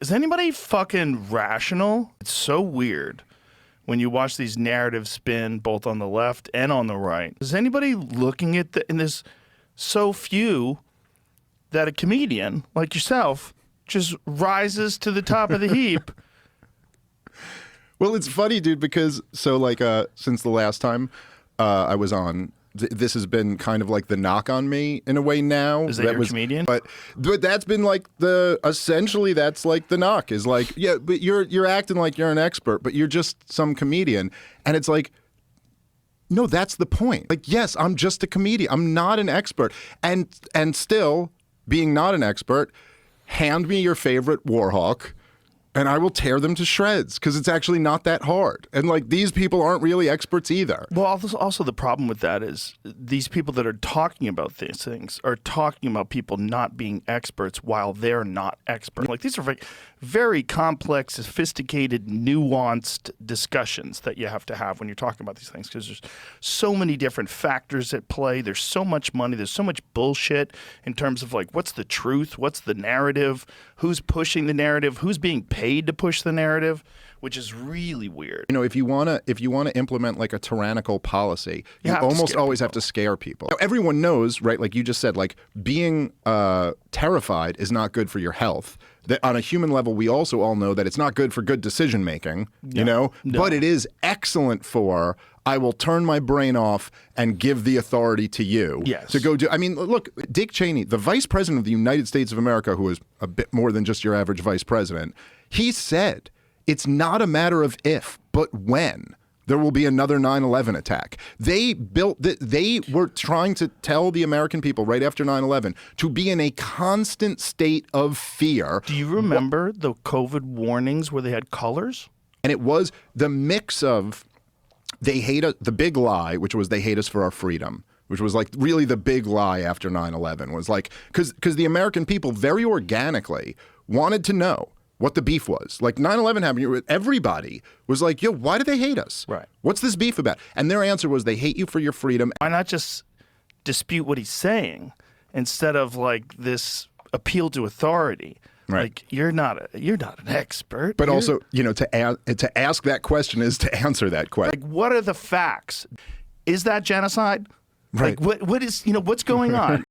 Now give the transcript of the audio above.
Is anybody fucking rational? It's so weird when you watch these narratives spin both on the left and on the right. Is anybody looking at and there's so few that a comedian like yourself just rises to the top of the heap? Well, it's funny, dude, because since the last time I was on, this has been kind of like the knock on me in a way now. Is that your comedian? But that's been like essentially that's like the knock is like, yeah, but you're acting like you're an expert, but you're just some comedian. And it's like, no, that's the point. Like, yes, I'm just a comedian. I'm not an expert. And still being not an expert, hand me your favorite Warhawk and I will tear them to shreds because it's actually not that hard. And like these people aren't really experts either. Well, also the problem with that is these people that are talking about these things are talking about people not being experts while they're not experts. Like these are very, very complex, sophisticated, nuanced discussions that you have to have when you're talking about these things because there's so many different factors at play. There's so much money. There's so much bullshit in terms of like what's the truth, what's the narrative, who's pushing the narrative, who's being paid to push the narrative, which is really weird. You know, if you wanna implement like a tyrannical policy, you almost always have to scare people. Now, everyone knows, right? Like you just said, like being terrified is not good for your health. That on a human level, we also all know that it's not good for good decision making. You know, but it is excellent for. I will turn my brain off and give the authority to you to go do. I mean, look, Dick Cheney, the vice president of the United States of America, who is a bit more than just your average vice president, he said it's not a matter of if, but when there will be another 9/11 attack. They were trying to tell the American people right after 9/11 to be in a constant state of fear. Do you remember the COVID warnings where they had colors? And it was the mix of they hate us, the big lie, which was they hate us for our freedom, which was like really the big lie after 9/11 was like, because the American people very organically wanted to know what the beef was. Like 9/11 happened, everybody was like, yo, why do they hate us? Right. What's this beef about? And their answer was they hate you for your freedom. Why not just dispute what he's saying instead of like this appeal to authority? Right. Like you're not an expert. But also, you know, to ask that question is to answer that question. Like, what are the facts? Is that genocide? Right. Like, what is, you know, what's going on?